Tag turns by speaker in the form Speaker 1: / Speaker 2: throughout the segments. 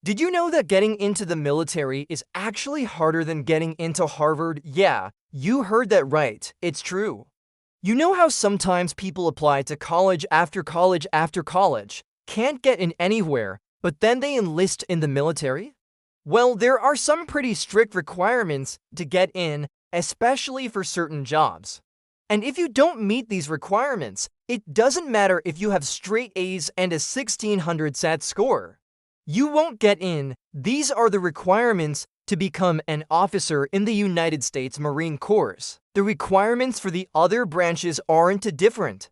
Speaker 1: Did you know that getting into the military is actually harder than getting into Harvard? Yeah, you heard that right. It's true. You know how sometimes people apply to college after college after college, can't get in anywhere, but then they enlist in the military? Well, there are some pretty strict requirements to get in, especially for certain jobs. And if you don't meet these requirements, it doesn't matter if you have straight A's and a 1600 SAT score. You won't get in. These are the requirements to become an officer in the United States Marine Corps. The requirements for the other branches aren't different.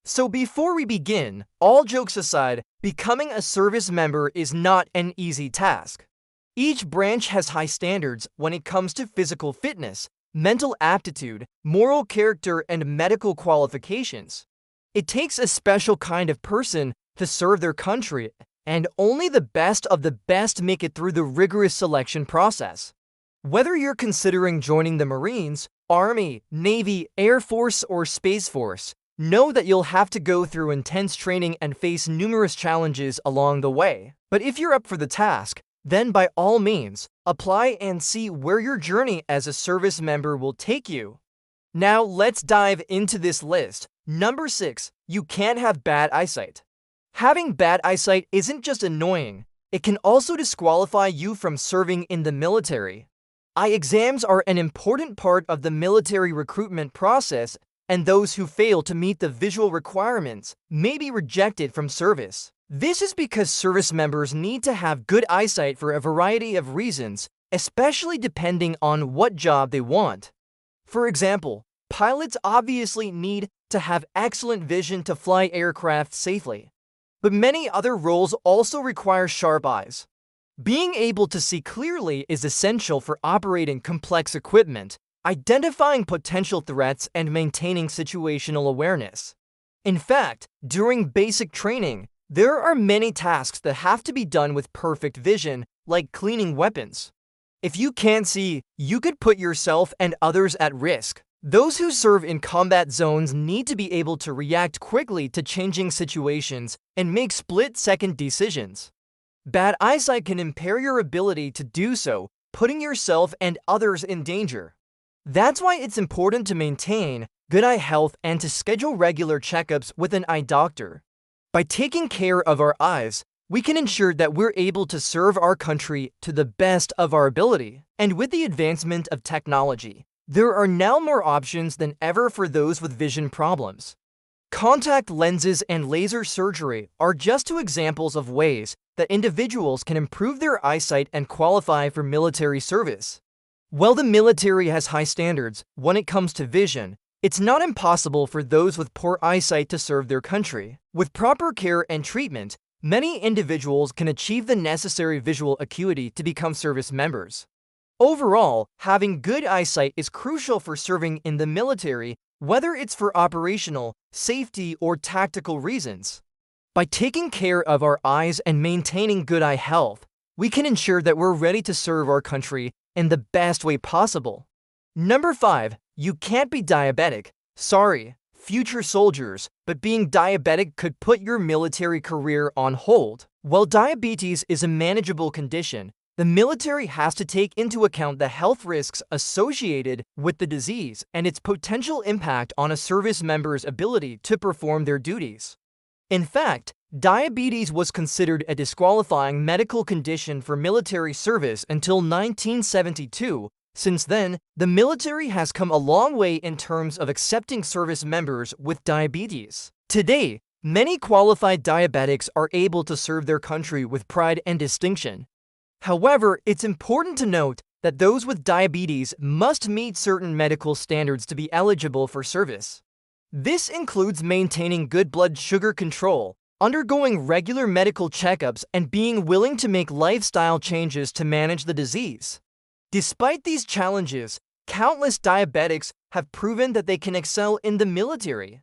Speaker 1: So before we begin, all jokes aside, becoming a service member is not an easy task. Each branch has high standards when it comes to physical fitness, mental aptitude, moral character, and medical qualifications. It takes a special kind of person to serve their country, and only the best of the best make it through the rigorous selection process. Whether you're considering joining the Marines, Army, Navy, Air Force, or Space Force, know that you'll have to go through intense training and face numerous challenges along the way. But if you're up for the task, then by all means, apply and see where your journey as a service member will take you. Now let's dive into this list. Number 6, you can't have bad eyesight. Having bad eyesight isn't just annoying, it can also disqualify you from serving in the military. Eye exams are an important part of the military recruitment process, and those who fail to meet the visual requirements may be rejected from service. This is because service members need to have good eyesight for a variety of reasons, especially depending on what job they want. For example, pilots obviously need to have excellent vision to fly aircraft safely. But many other roles also require sharp eyes. Being able to see clearly is essential for operating complex equipment, identifying potential threats, and maintaining situational awareness. In fact, during basic training, there are many tasks that have to be done with perfect vision, like cleaning weapons. If you can't see, you could put yourself and others at risk. Those who serve in combat zones need to be able to react quickly to changing situations and make split-second decisions. Bad eyesight can impair your ability to do so, putting yourself and others in danger. That's why it's important to maintain good eye health and to schedule regular checkups with an eye doctor. By taking care of our eyes, we can ensure that we're able to serve our country to the best of our ability. And with the advancement of technology, there are now more options than ever for those with vision problems. Contact lenses and laser surgery are just two examples of ways that individuals can improve their eyesight and qualify for military service. While the military has high standards when it comes to vision, it's not impossible for those with poor eyesight to serve their country. With proper care and treatment, many individuals can achieve the necessary visual acuity to become service members. Overall, having good eyesight is crucial for serving in the military, whether it's for operational, safety, or tactical reasons. By taking care of our eyes and maintaining good eye health, we can ensure that we're ready to serve our country in the best way possible. Number 5, you can't be diabetic. Sorry, future soldiers, but being diabetic could put your military career on hold. While diabetes is a manageable condition, the military has to take into account the health risks associated with the disease and its potential impact on a service member's ability to perform their duties. In fact, diabetes was considered a disqualifying medical condition for military service until 1972. Since then, the military has come a long way in terms of accepting service members with diabetes. Today, many qualified diabetics are able to serve their country with pride and distinction. However, it's important to note that those with diabetes must meet certain medical standards to be eligible for service. This includes maintaining good blood sugar control, undergoing regular medical checkups, and being willing to make lifestyle changes to manage the disease. Despite these challenges, countless diabetics have proven that they can excel in the military.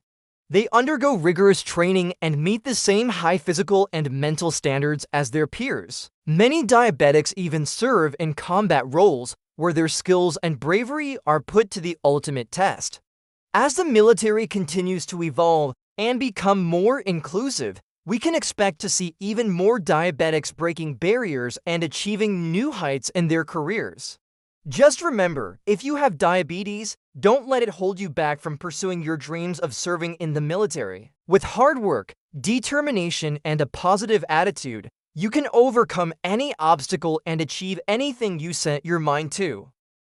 Speaker 1: They undergo rigorous training and meet the same high physical and mental standards as their peers. Many diabetics even serve in combat roles where their skills and bravery are put to the ultimate test. As the military continues to evolve and become more inclusive, we can expect to see even more diabetics breaking barriers and achieving new heights in their careers. Just remember, if you have diabetes, don't let it hold you back from pursuing your dreams of serving in the military. With hard work, determination, and a positive attitude, you can overcome any obstacle and achieve anything you set your mind to.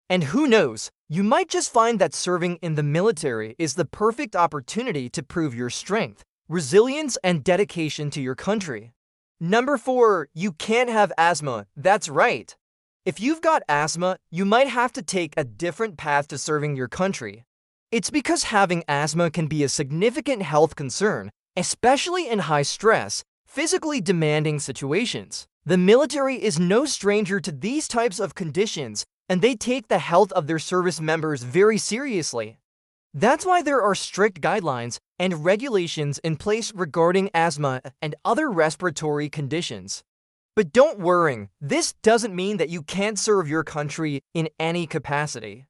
Speaker 1: And who knows, you might just find that serving in the military is the perfect opportunity to prove your strength, resilience, and dedication to your country. Number 4, you can't have asthma. That's right. If you've got asthma, you might have to take a different path to serving your country. It's because having asthma can be a significant health concern, especially in high-stress, physically demanding situations. The military is no stranger to these types of conditions, and they take the health of their service members very seriously. That's why there are strict guidelines and regulations in place regarding asthma and other respiratory conditions. But don't worry, this doesn't mean that you can't serve your country in any capacity.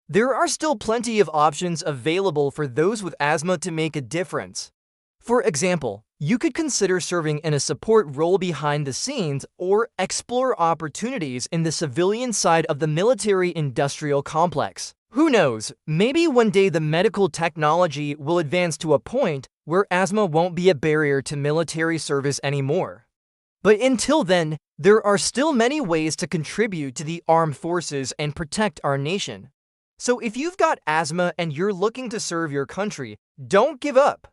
Speaker 1: There are still plenty of options available for those with asthma to make a difference. For example, you could consider serving in a support role behind the scenes or explore opportunities in the civilian side of the military-industrial complex. Who knows, maybe one day the medical technology will advance to a point where asthma won't be a barrier to military service anymore. But until then, there are still many ways to contribute to the armed forces and protect our nation. So if you've got asthma and you're looking to serve your country, don't give up.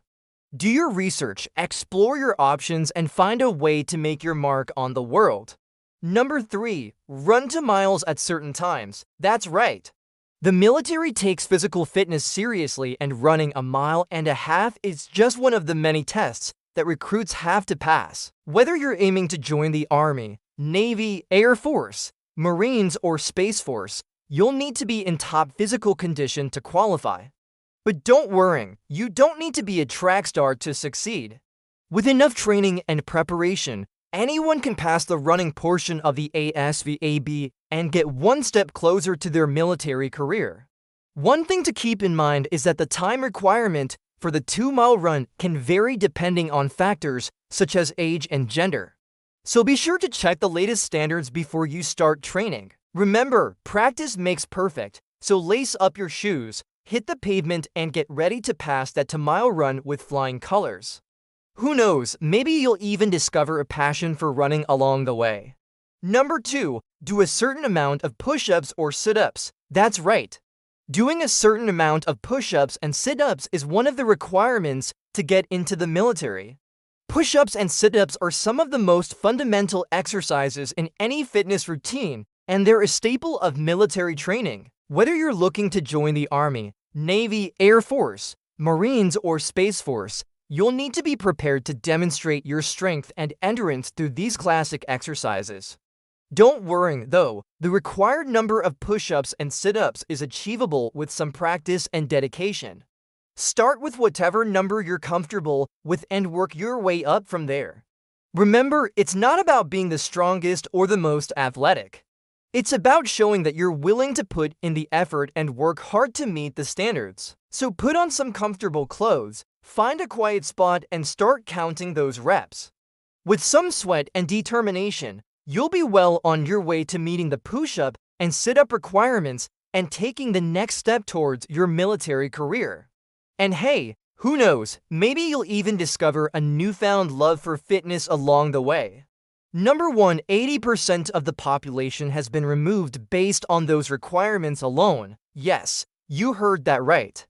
Speaker 1: Do your research, explore your options, and find a way to make your mark on the world. Number 3, run 2 miles at certain times. That's right. The military takes physical fitness seriously, and running 1.5 miles is just one of the many tests that recruits have to pass. Whether you're aiming to join the Army, Navy, Air Force, Marines, or Space Force, you'll need to be in top physical condition to qualify. But don't worry, you don't need to be a track star to succeed. With enough training and preparation, anyone can pass the running portion of the ASVAB and get one step closer to their military career. One thing to keep in mind is that the time requirement for the 2-mile run can vary depending on factors such as age and gender. So be sure to check the latest standards before you start training. Remember, practice makes perfect, so lace up your shoes, hit the pavement, and get ready to pass that 2-mile run with flying colors. Who knows, maybe you'll even discover a passion for running along the way. Number 2, do a certain amount of push-ups or sit-ups. That's right. Doing a certain amount of push-ups and sit-ups is one of the requirements to get into the military. Push-ups and sit-ups are some of the most fundamental exercises in any fitness routine, and they're a staple of military training. Whether you're looking to join the Army, Navy, Air Force, Marines, or Space Force, you'll need to be prepared to demonstrate your strength and endurance through these classic exercises. Don't worry, though, the required number of push-ups and sit-ups is achievable with some practice and dedication. Start with whatever number you're comfortable with and work your way up from there. Remember, it's not about being the strongest or the most athletic. It's about showing that you're willing to put in the effort and work hard to meet the standards. So put on some comfortable clothes, find a quiet spot, and start counting those reps. With some sweat and determination, you'll be well on your way to meeting the push-up and sit-up requirements and taking the next step towards your military career. And hey, who knows, maybe you'll even discover a newfound love for fitness along the way. Number 1, 80% of the population has been removed based on those requirements alone. Yes, you heard that right.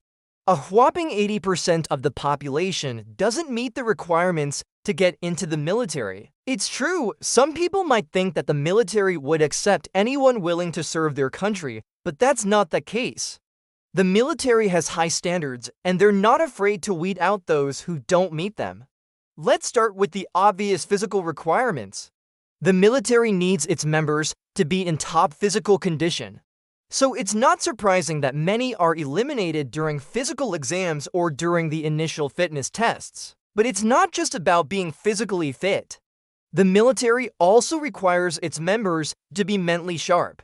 Speaker 1: A whopping 80% of the population doesn't meet the requirements to get into the military. It's true, some people might think that the military would accept anyone willing to serve their country, but that's not the case. The military has high standards, and they're not afraid to weed out those who don't meet them. Let's start with the obvious physical requirements. The military needs its members to be in top physical condition. So it's not surprising that many are eliminated during physical exams or during the initial fitness tests. But it's not just about being physically fit. The military also requires its members to be mentally sharp.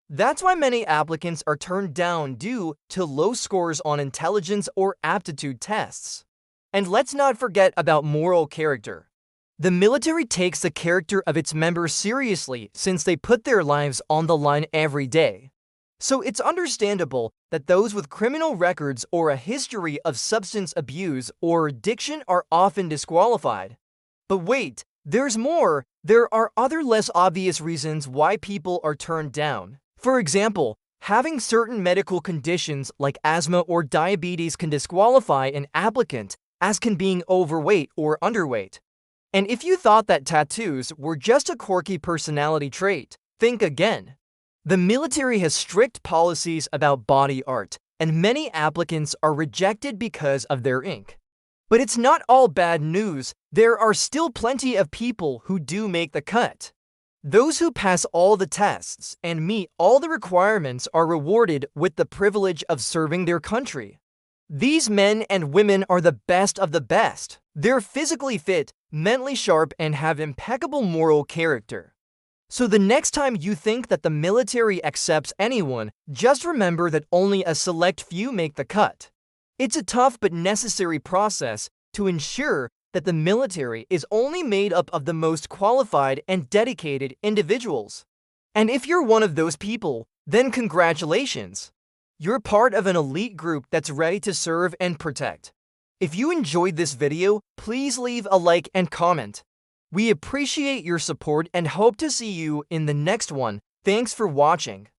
Speaker 1: That's why many applicants are turned down due to low scores on intelligence or aptitude tests. And let's not forget about moral character. The military takes the character of its members seriously since they put their lives on the line every day. So it's understandable that those with criminal records or a history of substance abuse or addiction are often disqualified. But wait, there's more. There are other less obvious reasons why people are turned down. For example, having certain medical conditions like asthma or diabetes can disqualify an applicant, as can being overweight or underweight. And if you thought that tattoos were just a quirky personality trait, think again. The military has strict policies about body art, and many applicants are rejected because of their ink. But it's not all bad news. There are still plenty of people who do make the cut. Those who pass all the tests and meet all the requirements are rewarded with the privilege of serving their country. These men and women are the best of the best. They're physically fit, mentally sharp, and have impeccable moral character. So the next time you think that the military accepts anyone, just remember that only a select few make the cut. It's a tough but necessary process to ensure that the military is only made up of the most qualified and dedicated individuals. And if you're one of those people, then congratulations! You're part of an elite group that's ready to serve and protect. If you enjoyed this video, please leave a like and comment. We appreciate your support and hope to see you in the next one. Thanks for watching.